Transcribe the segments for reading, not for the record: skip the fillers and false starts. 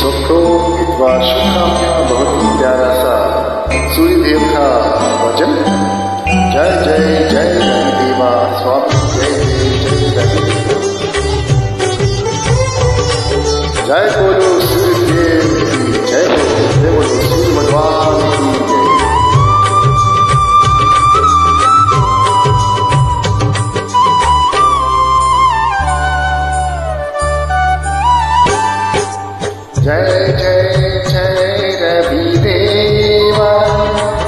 स्वप्नो हित्वा शुभकामना बहुत ही प्यारा सा सूर्यदेव का भजन। जय जय जय रविदेवा स्वामी, जय जय जय जय बोलो सूर्यदेव की जय, जय बोलो सूर्य भगवान की जय। जय जय जय रविदेवा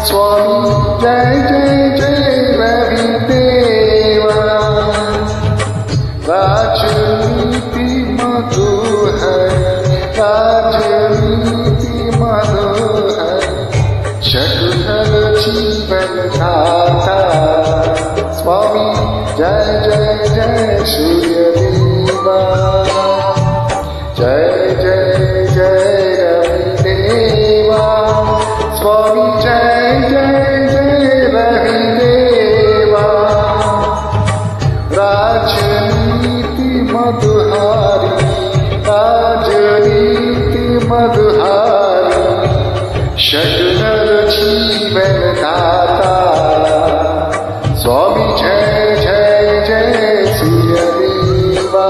स्वामी, जय जय जय रविदेवा। राजनीति मधुर है, राजनीति मधुर है, शकुंतल जीवन दाता स्वामी, जय जय जय सूर्यदेवा। जय जय जय रविदेवा स्वामी, जय जय जय रविदेवा। राजनीति मधुहारी, राजनीति मधुहारी, शकुंतल जीवन दाता स्वामी, जय जय जय सूर्यदेवा।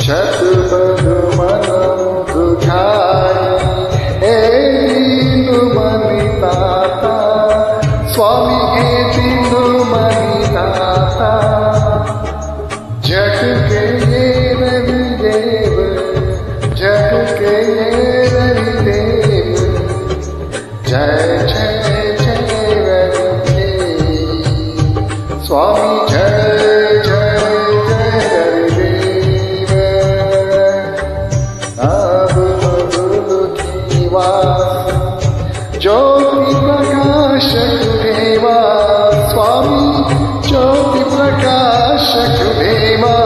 शतपथ मनोधारी हे दीनु मनिदाता स्वामी, हे दीनु मनिदाता। जग के ये रविदेव, जग के ये रविदेव, जय जय जय रविदेव स्वामी, जय जय जय रविदेव। ज्योति प्रकाशक देवा स्वामी, ज्योति प्रकाशक देवा।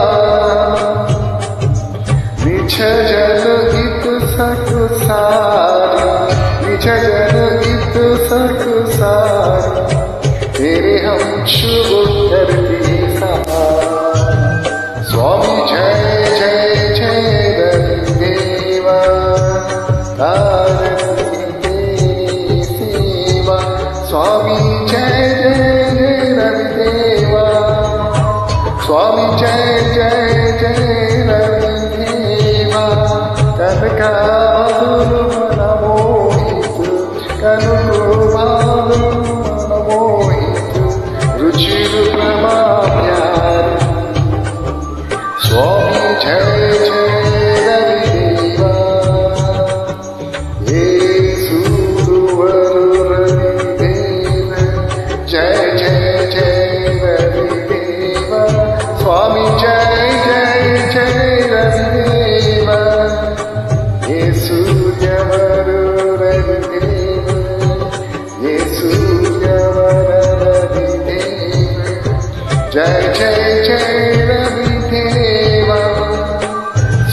निज जन हित सकु सारी, निज जन हित सकु सारी, तेरे हम शुभ करते स्वामी, जय जय जय रविदेवा। स्वामी जय जय जय रविदेवा स्वामी, जय जय जय रविदेवा। कनका मन मोहित, कनका मन मोहित, रुचि रूपमा प्यारी स्वामी, जय जय रविदेवा। जय जय जय रविदेवा स्वामी, जय जय जय रविदेवा। ये सूर्यवर रविदेव, ये सूर्यवर रविदेव, जय जय जय रविदेवा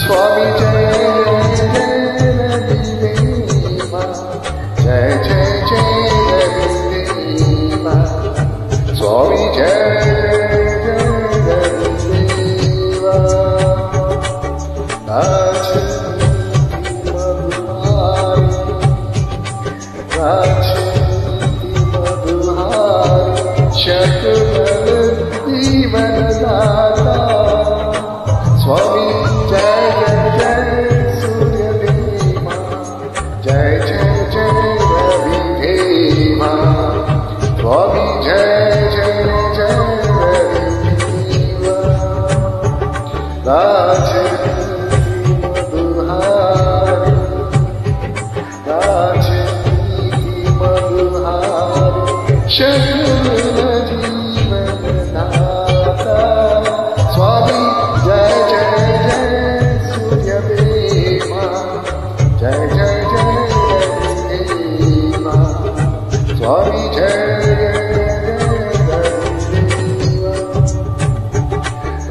स्वामी, जय जय रविदेवा। जय जय जय रविदेवा स्वामी, जय जय रविदेवा। राजनीति मधुहारी, राजनीति मधुहारी, शकुंतल जीवन दाता स्वामी, जय जय जय सूर्यदेवा। जय जय जय रविदेवा स्वामी, जय जय जय रविदेवा। राजनीति मधुहारी, राजनीति मधुहारी, शकुंतल जीवन दाता स्वामी, जय जय जय सूर्यदेवा। जय जय जय रविदेवा स्वामी, जय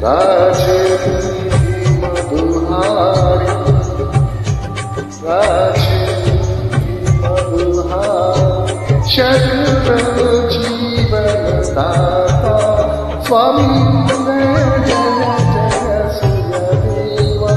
राजनीति मधुहारी, राजनीति मधुहारी, शकुंतल जीवन दाता स्वामी, जय जय जय सूर्यदेवा।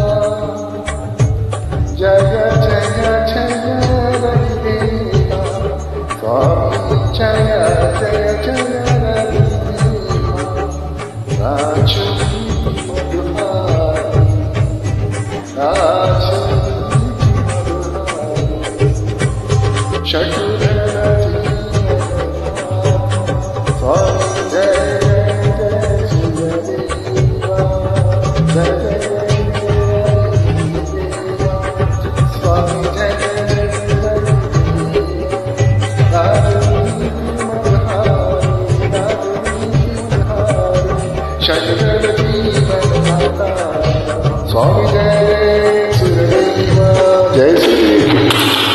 स्वामी जय सूर्यदेव जय सूर्य।